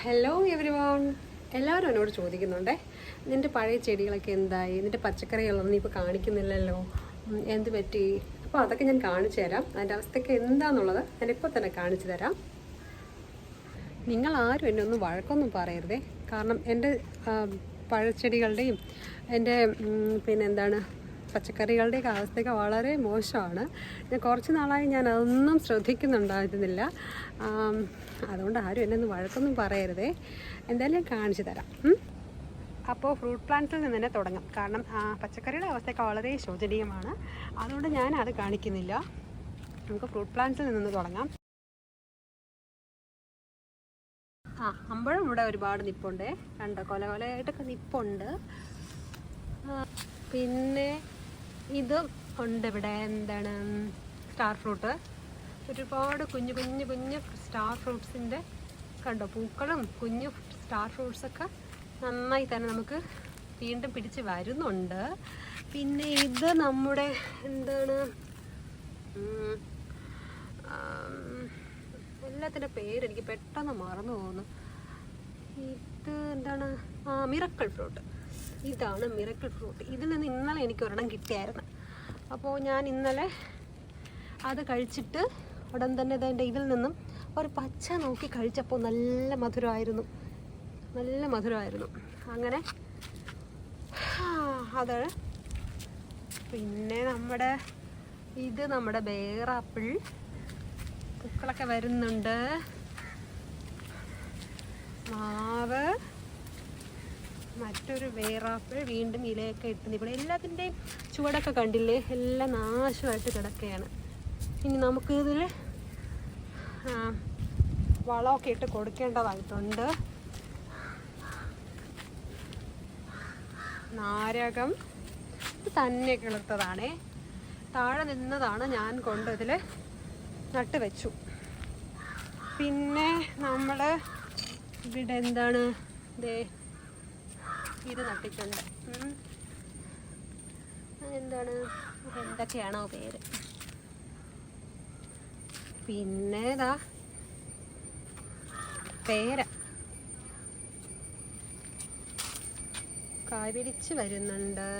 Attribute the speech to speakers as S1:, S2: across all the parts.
S1: Hello everyone. എല്ലാവരും എന്നോട് ചോദിക്കുന്നുണ്ടേ, നിൻ്റെ പഴയ ചെടികളൊക്കെ എന്തായി, നിൻ്റെ പച്ചക്കറികളൊന്നും നീ ഇപ്പോൾ കാണിക്കുന്നില്ലല്ലോ, എന്ത് പറ്റി? അപ്പോൾ അതൊക്കെ ഞാൻ കാണിച്ചു തരാം. അതിൻ്റെ അവസ്ഥയൊക്കെ എന്താണെന്നുള്ളത് ഞാനിപ്പോൾ തന്നെ കാണിച്ചു തരാം. നിങ്ങളാരും എന്നെ ഒന്നും വഴക്കൊന്നും പറയരുതേ. കാരണം എൻ്റെ പഴച്ചെടികളുടെയും എൻ്റെ പച്ചക്കറികളുടെയൊക്കെ അവസ്ഥയൊക്കെ വളരെ മോശമാണ്. ഞാൻ കുറച്ച് നാളായി ഞാൻ അതൊന്നും ശ്രദ്ധിക്കുന്നുണ്ടായിരുന്നില്ല. അതുകൊണ്ട് ആരും എന്നെ ഒന്നും വഴക്കൊന്നും പറയരുതേ. എന്തായാലും ഞാൻ കാണിച്ചു തരാം. അപ്പോൾ ഫ്രൂട്ട് പ്ലാന്റ്സിൽ നിന്ന് തന്നെ തുടങ്ങാം. കാരണം പച്ചക്കറിയുടെ അവസ്ഥയൊക്കെ വളരെ ശോചനീയമാണ്. അതുകൊണ്ട് ഞാൻ അത് കാണിക്കുന്നില്ല. നമുക്ക് ഫ്രൂട്ട് പ്ലാന്റ്സിൽ നിന്ന് തുടങ്ങാം. അമ്പഴം ഇവിടെ ഒരുപാട് നിപ്പുണ്ട്. കണ്ടോ, കൊലകൊലയായിട്ടൊക്കെ നിപ്പുണ്ട്. പിന്നെ ഇത് ഉണ്ട് ഇവിടെ, സ്റ്റാർ ഫ്രൂട്ട്. ഒരുപാട് കുഞ്ഞു കുഞ്ഞു കുഞ്ഞു സ്റ്റാർ ഫ്രൂട്ട്സിൻ്റെ കണ്ടോ പൂക്കളും കുഞ്ഞു സ്റ്റാർ ഫ്രൂട്ട്സൊക്കെ നന്നായി തന്നെ നമുക്ക് വീണ്ടും പിടിച്ച് വരുന്നുണ്ട്. പിന്നെ ഇത് നമ്മുടെ എല്ലാത്തിൻ്റെ പേരെനിക്ക് പെട്ടെന്ന് മറന്നു പോകുന്നു. ഇത് മിറക്കിൾ ഫ്രൂട്ട്. ഇതാണ് മിറക്കിൾ ഫ്രൂട്ട്. ഇതിൽ നിന്ന് ഇന്നലെ എനിക്ക് ഒരെണ്ണം കിട്ടിയായിരുന്നു. അപ്പോൾ ഞാൻ ഇന്നലെ അത് കഴിച്ചിട്ട് ഉടൻ തന്നെ ഇതിൽ നിന്നും ഒരു പച്ച നോക്കി കഴിച്ചപ്പോൾ നല്ല മധുരമായിരുന്നു. അങ്ങനെ അത്. പിന്നെ നമ്മുടെ ബേറാപ്പിൾ പൂക്കളൊക്കെ വരുന്നുണ്ട്. മാവ്, മറ്റൊരു വേറാപ്പിൾ, വീണ്ടും ഇലയൊക്കെ ഇട്ട് ഇവിടെ എല്ലാത്തിൻ്റെയും ചുവടൊക്കെ കണ്ടില്ലേ, എല്ലാം നാശമായിട്ട് കിടക്കുകയാണ്. ഇനി നമുക്ക് ഇതിൽ വളമൊക്കെ ഇട്ട് കൊടുക്കേണ്ടതായിട്ടുണ്ട്. നാരകം ഇത് തന്നെ കിളുത്തതാണേ, താഴെ നിന്നതാണ്, ഞാൻ കൊണ്ടതിൽ നട്ട് വെച്ചു. പിന്നെ നമ്മൾ ഇവിടെ ഇത് നട്ടിട്ടുണ്ട്. എന്തൊക്കെയാണോ പേര്. പിന്നെ പേര കായ്പിടിച്ച് വരുന്നുണ്ട്.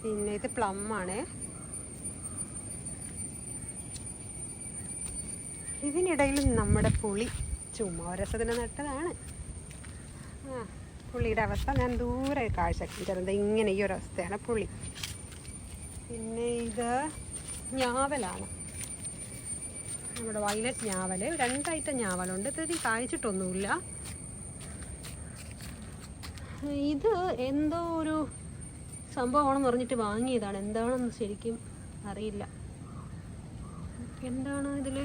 S1: പിന്നെ ഇത് പ്ലം ആണ്. ഇതിനിടയിൽ നമ്മുടെ പുളി ചുമ്മാരസത്തിന് നട്ടതാണ്. പുളിയുടെ അവസ്ഥ ഞാൻ ദൂരെ കാഴ്ച ഇങ്ങനെ ഈ ഒരു അവസ്ഥയാണ് പുളി. പിന്നെ ഇത് ഞാവലാണ്, നമ്മുടെ വയലറ്റ് ഞാവൽ. 2 ഐറ്റം ഞാവലുണ്ട്. ഇത് കായ്ച്ചിട്ടൊന്നുമില്ല. ഇത് എന്തോ ഒരു സംഭവമാണെന്ന് പറഞ്ഞിട്ട് വാങ്ങിയതാണ്. എന്താണെന്ന് ശരിക്കും അറിയില്ല. എന്താണ് ഇതിൽ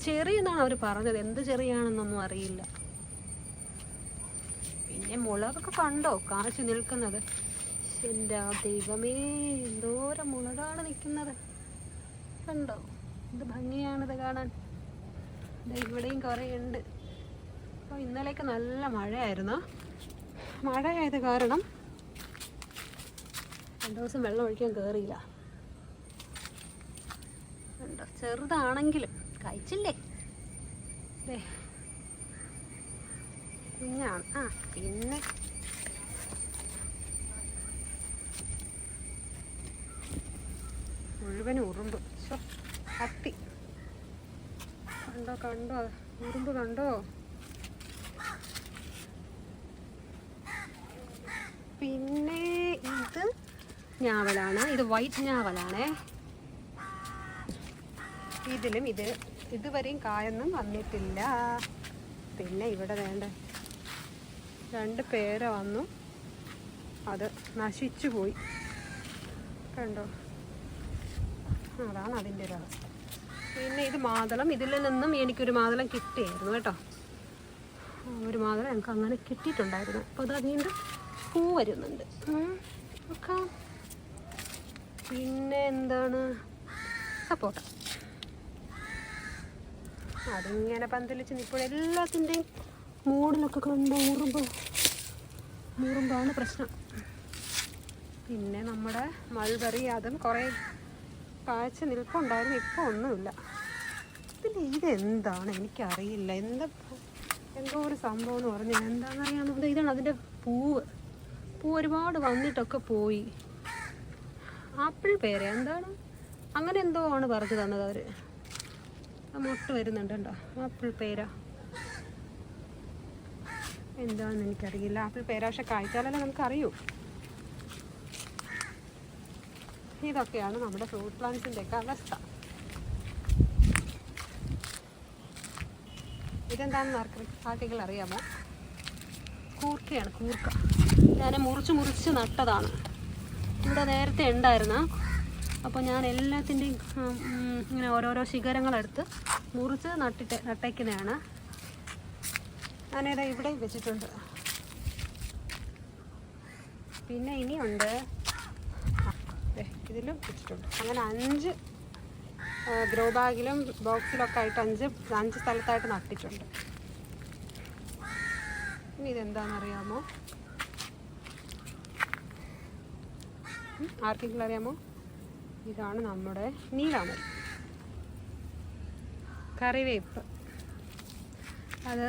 S1: ചെറി എന്നാണ് അവർ പറഞ്ഞത്. എന്ത് ചെറിയാണെന്നൊന്നും അറിയില്ല. പിന്നെ മുളകൊക്കെ കണ്ടോ കാച്ചു നിൽക്കുന്നത്. എൻ്റെ ദൈവമേ, എന്തോരം മുളകാണ് നിൽക്കുന്നത്. കണ്ടോ, എന്ത് ഭംഗിയാണിത് കാണാൻ. ഇവിടെയും കുറേ ഉണ്ട്. അപ്പോൾ ഇന്നലെയൊക്കെ നല്ല മഴയായിരുന്നു. മഴയായത് കാരണം 2 ദിവസം വെള്ളം ഒഴിക്കാൻ കയറിയില്ല. കണ്ടോ, ചെറുതാണെങ്കിലും കഴിച്ചില്ലേ. കുഞ്ഞാണ്. പിന്നെ മുഴുവനും ഉറുമ്പ്. കത്തി കണ്ടോ ഉറുമ്പ് കണ്ടോ. പിന്നെ ഇത് ഞാവലാണ്. ഇത് വൈറ്റ് ഞാവലാണേ. ഇതിലും ഇതുവരെയും കായൊന്നും വന്നിട്ടില്ല. പിന്നെ ഇവിടെ 2 പേര വന്നു, അത് നശിച്ചു പോയി. കണ്ടോ, അതാണ് അതിൻ്റെ ഒരു അവസ്ഥ. പിന്നെ ഇത് മാതളം. ഇതിൽ നിന്നും എനിക്കൊരു മാതളം കിട്ടിയായിരുന്നു കേട്ടോ. ഒരു മാതളം ഞങ്ങൾക്ക് അങ്ങനെ കിട്ടിയിട്ടുണ്ടായിരുന്നു. അപ്പോൾ അത് വീണ്ടും പൂ വരുന്നുണ്ട്. പിന്നെ സപ്പോട്ട. അതിങ്ങനെ പന്തലിച്ച് ഇപ്പോഴെല്ലാത്തിൻ്റെയും മൂടിലൊക്കെ കണ്ടോ മുറുമ്പാണ് പ്രശ്നം. പിന്നെ നമ്മുടെ മൾബറി, അതും കുറേ കാഴ്ച നിൽപ്പുണ്ടായിരുന്നു, ഇപ്പോൾ ഒന്നുമില്ല. പിന്നെ ഇതെന്താണ് എനിക്കറിയില്ല, എന്തോ ഒരു സംഭവം എന്ന് പറഞ്ഞാൽ എന്താണെന്നറിയാമെന്നുണ്ട്. ഇതാണ് അതിൻ്റെ പൂവ് ഒരുപാട് വന്നിട്ടൊക്കെ പോയി. ആപ്പിൾ പേര എന്താണ് അങ്ങനെ എന്തോ ആണ് പറഞ്ഞു തന്നത് അവർ. മുട്ട് വരുന്നുണ്ട് കേട്ടോ, ആപ്പിൾ പേര എന്താണെന്ന് എനിക്കറിയില്ല. ആപ്പിൾ പേര പക്ഷെ കായ്ച്ചാലല്ലേ നമുക്കറിയൂ. ഇതൊക്കെയാണ് നമ്മുടെ ഫ്രൂട്ട് പ്ലാന്റ്സിൻ്റെയൊക്കെ അവസ്ഥ. ഇതെന്താണെന്ന് ആർക്കെങ്കിലും അറിയാമോ? കൂർക്കയാണ്, കൂർക്ക. ഞാൻ മുറിച്ച് നട്ടതാണ്. ഇവിടെ നേരത്തെ ഉണ്ടായിരുന്ന, അപ്പോൾ ഞാൻ എല്ലാത്തിൻ്റെയും ഇങ്ങനെ ഓരോരോ ശിഖരങ്ങളെടുത്ത് മുറിച്ച് നട്ടേക്കുന്നതാണ്. ഞാനേതാ ഇവിടെ വെച്ചിട്ടുണ്ട്. പിന്നെ ഇനിയുണ്ട്, ഇതിലും വെച്ചിട്ടുണ്ട്. അങ്ങനെ 5 ഗ്രോ ബാഗിലും ബോക്സിലൊക്കെ ആയിട്ട് 5 സ്ഥലത്തായിട്ട് നട്ടിട്ടുണ്ട്. ഇനി ഇതെന്താണെന്നറിയാമോ? ആർക്കെങ്കിലും അറിയാമോ? ഇതാണ് നമ്മുടെ നീലാമരി, കറിവേപ്പ്. അത്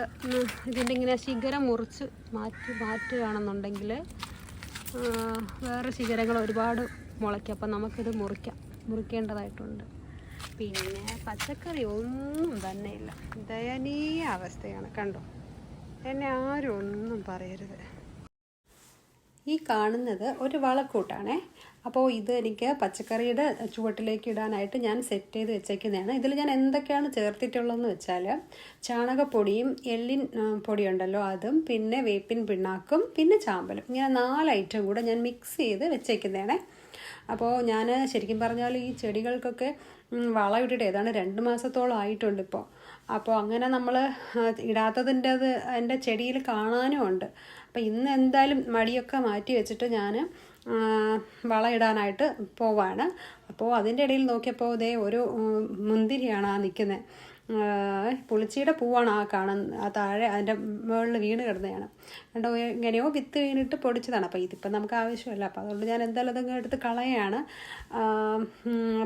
S1: ഇതിൻ്റെ ഇങ്ങനെ ശിഖരം മുറിച്ച് മാറ്റുകയാണെന്നുണ്ടെങ്കിൽ വേറെ ശിഖരങ്ങൾ ഒരുപാട് മുളയ്ക്കും. അപ്പം നമുക്കിത് മുറിക്കേണ്ടതായിട്ടുണ്ട്. പിന്നെ പച്ചക്കറി ഒന്നും തന്നെ ഇല്ല, ദയനീയ അവസ്ഥയാണ്. കണ്ടോ, എന്നെ ആരും ഒന്നും പറയരുത്. ഈ കാണുന്നത് ഒരു വളക്കൂട്ടാണേ. അപ്പോൾ ഇത് എനിക്ക് പച്ചക്കറിയുടെ ചുവട്ടിലേക്ക് ഇടാനായിട്ട് ഞാൻ സെറ്റ് ചെയ്ത് വെച്ചേക്കുന്നതാണ്. ഇതിൽ ഞാൻ എന്തൊക്കെയാണ് ചേർത്തിട്ടുള്ളതെന്ന് വെച്ചാൽ, ചാണകപ്പൊടിയും എള്ളിൻ പൊടിയുണ്ടല്ലോ അതും, പിന്നെ വേപ്പിൻ പിണ്ണാക്കും, പിന്നെ ചാമ്പലും, ഇങ്ങനെ 4 ഐറ്റം കൂടെ ഞാൻ മിക്സ് ചെയ്ത് വെച്ചേക്കുന്നതാണ്. അപ്പോൾ ഞാൻ ശരിക്കും പറഞ്ഞാൽ ഈ ചെടികൾക്കൊക്കെ വളം ഇട്ടിട്ട് ഏതാണ്ട് 2 മാസത്തോളം ആയിട്ടുണ്ട് ഇപ്പോൾ. അപ്പോൾ അങ്ങനെ നമ്മൾ ഇടാത്തതിൻ്റെ അത് എൻ്റെ ചെടിയിൽ കാണാനും ഉണ്ട്. അപ്പോൾ ഇന്ന് എന്തായാലും മടിയൊക്കെ മാറ്റി വെച്ചിട്ട് ഞാൻ വളം ഇടാനായിട്ട് പോവാണ്. അപ്പോൾ അതിൻ്റെ ഇടയിൽ നോക്കിയപ്പോൾ ഇതേ ഒരു മുന്തിരിയാണ് ആ നിൽക്കുന്നത്. പുളിച്ചിയുടെ പൂവാണ് ആ കാണുന്നത്. ആ താഴെ അതിൻ്റെ മുകളിൽ വീണ് കിടന്നതാണ്. കണ്ടോ, എങ്ങനെയോ വിത്ത് വീണിട്ട് പൊടിച്ചതാണ്. അപ്പോൾ ഇതിപ്പോൾ നമുക്ക് ആവശ്യമില്ല. അപ്പോൾ അതുകൊണ്ട് ഞാൻ എന്തായാലും അതങ്ങ് എടുത്ത് കളയാണ്.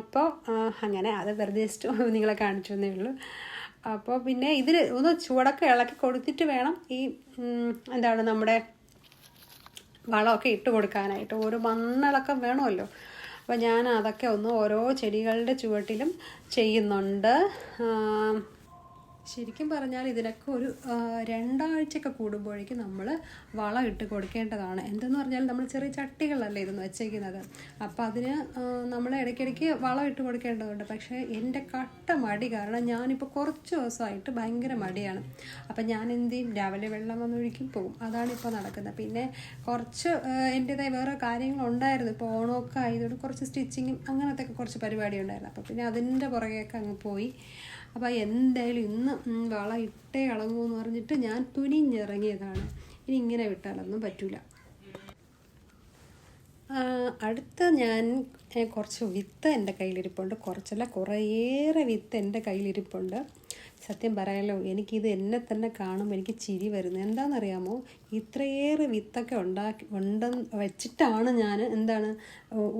S1: അപ്പോൾ അങ്ങനെ അത് വെറുതെ ജസ്റ്റ് നിങ്ങളെ കാണിച്ചു എന്നേ ഉള്ളൂ. അപ്പോൾ പിന്നെ ഇതിൽ ഒന്ന് ചുവടൊക്കെ ഇളക്കി കൊടുത്തിട്ട് വേണം ഈ എന്താണ് നമ്മുടെ വളമൊക്കെ ഇട്ട് കൊടുക്കാനായിട്ട്. ഒരു മണ്ണിളക്കം വേണമല്ലോ. അപ്പോൾ ഞാൻ അതൊക്കെ ഒന്ന് ഓരോ ചെടികളുടെ ചുവട്ടിലും ചെയ്യുന്നുണ്ട്. ശരിക്കും പറഞ്ഞാൽ ഇതിനൊക്കെ ഒരു 2 ആഴ്ചയൊക്കെ കൂടുമ്പോഴേക്കും നമ്മൾ വളം ഇട്ട് കൊടുക്കേണ്ടതാണ്. എന്തെന്ന് പറഞ്ഞാൽ നമ്മൾ ചെറിയ ചട്ടികളല്ലേ ഇതൊന്ന് വെച്ചേക്കുന്നത്. അപ്പോൾ അതിന് നമ്മൾ ഇടയ്ക്കിടയ്ക്ക് വളം ഇട്ട് കൊടുക്കേണ്ടതുണ്ട്. പക്ഷേ എൻ്റെ കട്ട മടി കാരണം ഞാനിപ്പോൾ കുറച്ച് ദിവസമായിട്ട് ഭയങ്കര മടിയാണ്. അപ്പം ഞാൻ എന്ത് ചെയ്യും, രാവിലെ വെള്ളം വന്നൊഴുക്കി പോകും. അതാണിപ്പോൾ നടക്കുന്നത്. പിന്നെ കുറച്ച് എൻ്റേതായ വേറെ കാര്യങ്ങളുണ്ടായിരുന്നു. ഇപ്പോൾ ഓണമൊക്കെ ആയതുകൊണ്ട് കുറച്ച് സ്റ്റിച്ചിങ്ങും അങ്ങനത്തെ കുറച്ച് പരിപാടി ഉണ്ടായിരുന്നു. അപ്പോൾ പിന്നെ അതിൻ്റെ പുറകെയൊക്കെ അങ്ങ് പോയി. അപ്പോൾ എന്തായാലും ഇന്ന് വളം ഇട്ടേ ഇളങ്ങുമെന്ന് പറഞ്ഞിട്ട് ഞാൻ തുനിഞ്ഞിറങ്ങിയതാണ്. ഇനി ഇങ്ങനെ വിട്ടാലൊന്നും പറ്റില്ല. അടുത്ത ഞാൻ കുറച്ച് വിത്ത് എൻ്റെ കയ്യിലിരിപ്പുണ്ട്. കുറച്ചല്ല, കുറേയേറെ വിത്ത് എൻ്റെ കയ്യിലിരിപ്പുണ്ട്. സത്യം പറയാലോ, എനിക്കിത് എന്നെ തന്നെ കാണുമ്പോൾ എനിക്ക് ചിരി വരുന്നത്. എന്താണെന്നറിയാമോ, ഇത്രയേറെ വിത്തൊക്കെ വെച്ചിട്ടാണ് ഞാൻ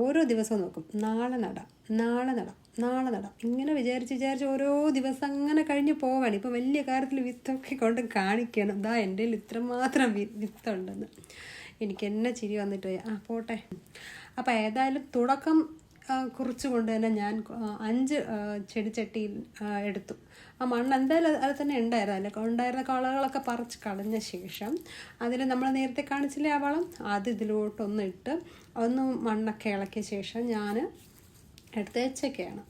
S1: ഓരോ ദിവസവും നോക്കും, നാളെ നടാം ഇങ്ങനെ വിചാരിച്ച് ഓരോ ദിവസം അങ്ങനെ കഴിഞ്ഞ് പോവാണ്. ഇപ്പം വലിയ കാര്യത്തിൽ വിത്തൊക്കെ കൊണ്ട് കാണിക്കണം, ഇതാ എൻ്റെ കയ്യിൽ ഇത്രമാത്രം വിത്തുണ്ടെന്ന്. എനിക്ക് എന്നെ ചിരി വന്നിട്ട് പോട്ടെ. അപ്പോൾ ഏതായാലും തുടക്കം കുറിച്ചുകൊണ്ട് തന്നെ ഞാൻ 5 ചെടിച്ചട്ടിയിൽ എടുത്തു. ആ മണ്ണ് എന്തായാലും അത് തന്നെ ഉണ്ടായിരുന്ന കളകളൊക്കെ പറിച്ച് കളഞ്ഞ ശേഷം അതിൽ നമ്മൾ നേരത്തെ കാണിച്ചില്ലേ ആ വളം, അത് ഇതിലോട്ടൊന്ന് ഇട്ട് ഒന്ന് മണ്ണൊക്കെ ഇളക്കിയ ശേഷം ഞാൻ എടുത്ത് വെച്ചൊക്കെയാണ്.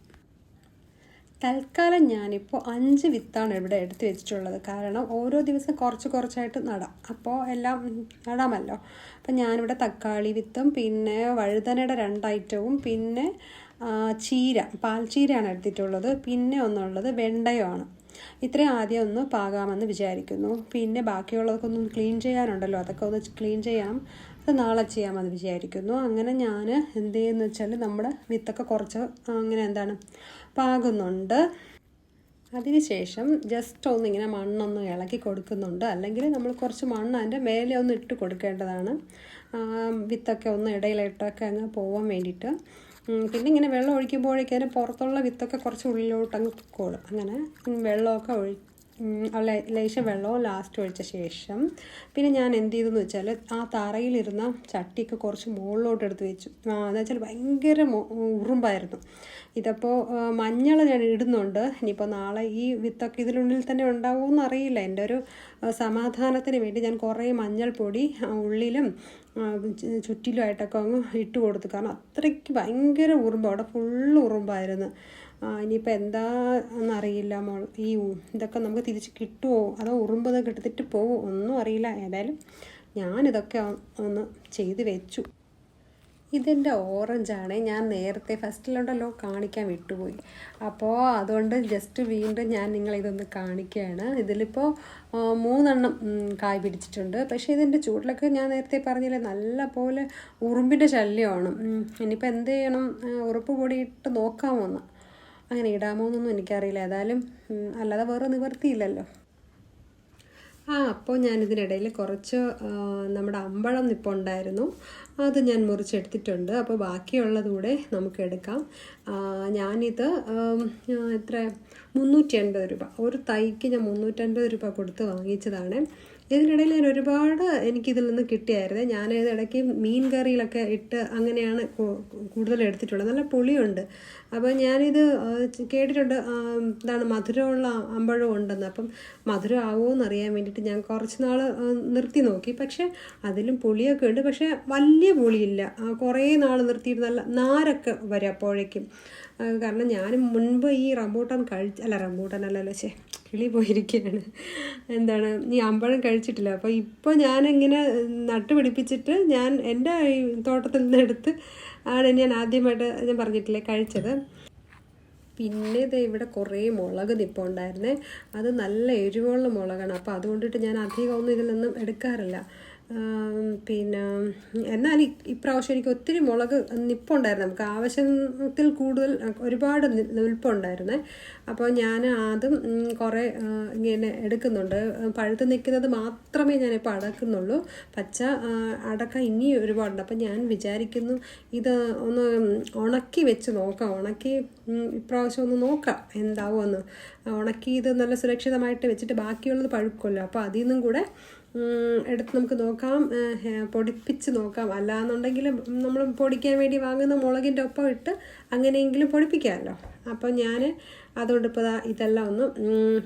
S1: തൽക്കാലം ഞാനിപ്പോൾ 5 വിത്താണ് ഇവിടെ എടുത്ത് വെച്ചിട്ടുള്ളത്. കാരണം ഓരോ ദിവസം കുറച്ചായിട്ട് നടാം, അപ്പോൾ എല്ലാം നടാമല്ലോ. അപ്പം ഞാനിവിടെ തക്കാളി വിത്തും പിന്നെ വഴുതനയുടെ 2 ഐറ്റവും പിന്നെ പാൽച്ചീരയാണ് എടുത്തിട്ടുള്ളത്. പിന്നെ ഒന്നുള്ളത് വെണ്ടയുമാണ്. ഇത്രയും ആദ്യം ഒന്ന് പാകാമെന്ന് വിചാരിക്കുന്നു. പിന്നെ ബാക്കിയുള്ളതൊക്കെ ഒന്ന് ക്ലീൻ ചെയ്യാനുണ്ടല്ലോ, അതൊക്കെ ഒന്ന് ക്ലീൻ ചെയ്യാം. അത് നാളെ ചെയ്യാമെന്ന് വിചാരിക്കുന്നു. അങ്ങനെ ഞാൻ എന്ത് ചെയ്യുന്നു വെച്ചാൽ നമ്മുടെ വിത്തൊക്കെ കുറച്ച് അങ്ങനെ പാകുന്നുണ്ട്. അതിനുശേഷം ജസ്റ്റ് ഒന്നിങ്ങനെ മണ്ണൊന്ന് ഇളക്കി കൊടുക്കുന്നുണ്ട്. അല്ലെങ്കിൽ നമ്മൾ കുറച്ച് മണ്ണ് അതിൻ്റെ മേലെ ഒന്ന് ഇട്ട് കൊടുക്കേണ്ടതാണ്, വിത്തൊക്കെ ഒന്ന് ഇടയിലിട്ടൊക്കെ അങ്ങ് പോകാൻ വേണ്ടിയിട്ട്. പിന്നെ ഇങ്ങനെ വെള്ളം ഒഴിക്കുമ്പോഴേക്കും അതിന് പുറത്തുള്ള വിത്തൊക്കെ കുറച്ച് ഉള്ളിലോട്ട് അങ്ങ് പൊക്കോളും. അങ്ങനെ വെള്ളമൊക്കെ ലേശം വെള്ളവും ലാസ്റ്റ് ഒഴിച്ച ശേഷം പിന്നെ ഞാൻ എന്ത് ചെയ്തെന്ന് വെച്ചാൽ ആ തറയിലിരുന്ന ചട്ടിയൊക്കെ കുറച്ച് മുകളിലോട്ട് എടുത്ത് വെച്ചു. എന്ന് വെച്ചാൽ ഭയങ്കര ഉറുമ്പായിരുന്നു. ഇതപ്പോൾ മഞ്ഞൾ ഞാൻ ഇടുന്നുണ്ട്. ഇനിയിപ്പോൾ നാളെ ഈ വിത്തൊക്കെ ഇതിനുള്ളിൽ തന്നെ ഉണ്ടാവുമെന്ന് അറിയില്ല. എൻ്റെ ഒരു സമാധാനത്തിന് വേണ്ടി ഞാൻ കുറേ മഞ്ഞൾപ്പൊടി ഉള്ളിലും ചുറ്റിലുമായിട്ടൊക്കെ അങ്ങ് ഇട്ട് കൊടുത്തു. കാരണം അത്രയ്ക്ക് ഭയങ്കര ഉറുമ്പ്, അവിടെ ഫുള്ള് ഉറുമ്പായിരുന്നു. ഇനിയിപ്പോൾ എന്താണെന്നറിയില്ല. ഇതൊക്കെ നമുക്ക് തിരിച്ച് കിട്ടുമോ അതോ ഉറുമ്പത് കിട്ടത്തിട്ട് പോവോ ഒന്നും അറിയില്ല. ഏതായാലും ഞാനിതൊക്കെ ഒന്ന് ചെയ്ത് വെച്ചു. ഇതെൻ്റെ ഓറഞ്ചാണ്. ഞാൻ നേരത്തെ ഫസ്റ്റിലുണ്ടല്ലോ കാണിക്കാൻ വിട്ടുപോയി. അപ്പോൾ അതുകൊണ്ട് ജസ്റ്റ് വീണ്ടും ഞാൻ നിങ്ങളിതൊന്ന് കാണിക്കുകയാണ്. ഇതിലിപ്പോൾ 3 കായ് പിടിച്ചിട്ടുണ്ട്. പക്ഷേ ഇതിൻ്റെ ചൂട്ടിലൊക്കെ ഞാൻ നേരത്തെ പറഞ്ഞില്ലേ നല്ല പോലെ ഉറുമ്പിൻ്റെ ശല്യമാണ്. ഇനിയിപ്പോൾ എന്ത് ചെയ്യണം, ഉറുപ്പ് പൊടി ഇട്ട് നോക്കാമോ എന്ന്. അങ്ങനെ ഇടാമോ എന്നൊന്നും എനിക്കറിയില്ല. ഏതായാലും അല്ലാതെ വേറെ നിവർത്തിയില്ലല്ലോ. അപ്പോൾ ഞാനിതിനിടയിൽ കുറച്ച് നമ്മുടെ അമ്പഴം നിപ്പുണ്ടായിരുന്നു, അത് ഞാൻ മുറിച്ചെടുത്തിട്ടുണ്ട്. അപ്പോൾ ബാക്കിയുള്ളത് കൂടെ നമുക്ക് എടുക്കാം. ഞാനിത് എത്ര 350 രൂപ ഒരു തൈക്ക് ഞാൻ 350 രൂപ കൊടുത്ത് വാങ്ങിച്ചതാണ്. ഇതിനിടയിൽ ഞാൻ ഒരുപാട് എനിക്കിതിൽ നിന്ന് കിട്ടിയായിരുന്നു. ഞാനിത് ഇടയ്ക്ക് മീൻ കറിയിലൊക്കെ ഇട്ട് അങ്ങനെയാണ് കൂടുതൽ എടുത്തിട്ടുള്ളത്. നല്ല പുളിയുണ്ട്. അപ്പോൾ ഞാനിത് കേട്ടിട്ടുണ്ട് എന്താണ് മധുരമുള്ള അമ്പഴം ഉണ്ടെന്ന്. അപ്പം മധുരം ആവുമോ എന്നറിയാൻ വേണ്ടിയിട്ട് ഞാൻ കുറച്ച് നാൾ നിർത്തി നോക്കി. പക്ഷേ അതിലും പുളിയൊക്കെ ഉണ്ട്, പക്ഷേ വലിയ പുളിയില്ല. കുറേ നാൾ നിർത്തിയിട്ട് നല്ല നാരൊക്കെ വരും അപ്പോഴേക്കും. കാരണം ഞാൻ മുൻപ് ഈ റംബൂട്ടാൻ റംബൂട്ടാനല്ലല്ലോ കിളി പോയിരിക്കുകയാണ്, എന്താണ് ഈ അമ്പഴം കഴിച്ചിട്ടില്ല. അപ്പോൾ ഇപ്പോൾ ഞാനിങ്ങനെ നട്ടുപിടിപ്പിച്ചിട്ട് ഞാൻ എൻ്റെ ഈ തോട്ടത്തിൽ നിന്ന് എടുത്ത് ആണ് ഞാൻ ആദ്യമായിട്ട് ഞാൻ പറഞ്ഞിട്ടില്ലേ കഴിച്ചത്. പിന്നെ ഇവിടെ കുറേ മുളക് നിപ്പുണ്ടായിരുന്നേ. അത് നല്ല എരിവുള്ള മുളകാണ്. അപ്പോൾ അതുകൊണ്ടിട്ട് ഞാൻ അധികം ഒന്നും ഇതിൽ നിന്നും എടുക്കാറില്ല. പിന്നെ എന്നാൽ ഇപ്രാവശ്യം എനിക്ക് ഒത്തിരി മുളക് നിപ്പുണ്ടായിരുന്നു. നമുക്ക് ആവശ്യത്തിൽ കൂടുതൽ ഒരുപാട് നിൽപ്പുണ്ടായിരുന്നേ. അപ്പോൾ ഞാൻ അതും കുറേ ഇങ്ങനെ എടുക്കുന്നുണ്ട്. പഴുത്ത് നിൽക്കുന്നത് മാത്രമേ ഞാനിപ്പോൾ അടക്കുന്നുള്ളൂ. പച്ച അടക്ക ഇനി ഒരുപാടുണ്ട്. അപ്പം ഞാൻ വിചാരിക്കുന്നു ഇത് ഒന്ന് ഉണക്കി വെച്ച് നോക്കാം. ഉണക്കി ഇപ്രാവശ്യം ഒന്ന് നോക്കാം എന്താവുമെന്ന്. ഉണക്കി ഇത് നല്ല സുരക്ഷിതമായിട്ട് വെച്ചിട്ട് ബാക്കിയുള്ളത് പഴുക്കുമല്ലോ. അപ്പോൾ അതിൽ നിന്നും കൂടെ എടുത്ത് നമുക്ക് നോക്കാം, പൊടിപ്പിച്ച് നോക്കാം. അല്ലാന്നുണ്ടെങ്കിൽ നമ്മൾ പൊടിക്കാൻ വേണ്ടി വാങ്ങുന്ന മുളകിൻ്റെ ഒപ്പം ഇട്ട് അങ്ങനെയെങ്കിലും പൊടിപ്പിക്കാമല്ലോ. അപ്പോൾ ഞാൻ അതുകൊണ്ട് ഇപ്പോൾ ഇതെല്ലാം ഒന്ന്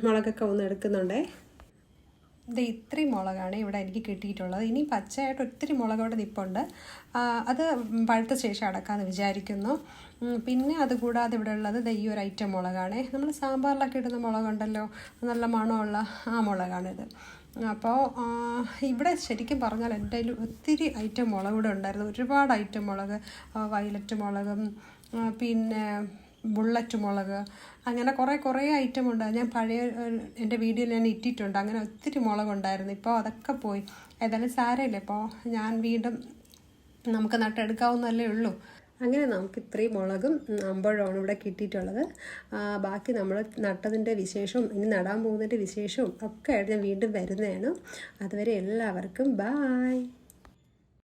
S1: മുളകൊക്കെ ഒന്ന് എടുക്കുന്നുണ്ടേ. ഇത് ഇത്രയും മുളകാണ് ഇവിടെ എനിക്ക് കിട്ടിയിട്ടുള്ളത്. ഇനി പച്ചയായിട്ട് ഒത്തിരി മുളക് അവിടെ നിൽപ്പുണ്ട്. അത് പഴുത്ത ശേഷം അടക്കാമെന്ന് വിചാരിക്കുന്നു. പിന്നെ അതുകൂടാതെ ഇവിടെ ഉള്ളത് ഈ ഒരു ഐറ്റം മുളകാണ്. നമ്മൾ സാമ്പാറിലൊക്കെ ഇടുന്ന മുളകുണ്ടല്ലോ, നല്ല മണമുള്ള ആ മുളകാണിത്. അപ്പോൾ ഇവിടെ ശരിക്കും പറഞ്ഞാൽ എൻ്റെ കയ്യിൽ ഒത്തിരി ഐറ്റം മുളക് ഇവിടെ ഉണ്ടായിരുന്നു. ഒരുപാട് ഐറ്റം മുളക്, വയലറ്റ് മുളകും പിന്നെ ബുള്ളറ്റ് മുളക്, അങ്ങനെ കുറേ ഐറ്റം ഉണ്ട്. ഞാൻ പഴയ എൻ്റെ വീഡിയോയിൽ ഞാൻ ഇട്ടിട്ടുണ്ട്. അങ്ങനെ ഒത്തിരി മുളകുണ്ടായിരുന്നു. ഇപ്പോൾ അതൊക്കെ പോയി. ഏതായാലും സാരമില്ല. ഇപ്പോൾ ഞാൻ വീണ്ടും നമുക്ക് നട്ടെടുക്കാവുന്നല്ലേ ഉള്ളൂ. അങ്ങനെ നമുക്ക് ഇത്രയും മുളകും അമ്പഴമാണ് ഇവിടെ കിട്ടിയിട്ടുള്ളത്. ബാക്കി നമ്മൾ നട്ടതിൻ്റെ വിശേഷവും ഇനി നടാൻ പോകുന്നതിൻ്റെ വിശേഷവും ഒക്കെ ആയിട്ട് ഞാൻ വീണ്ടും വരുന്നതാണ്. അതുവരെ എല്ലാവർക്കും ബായ്.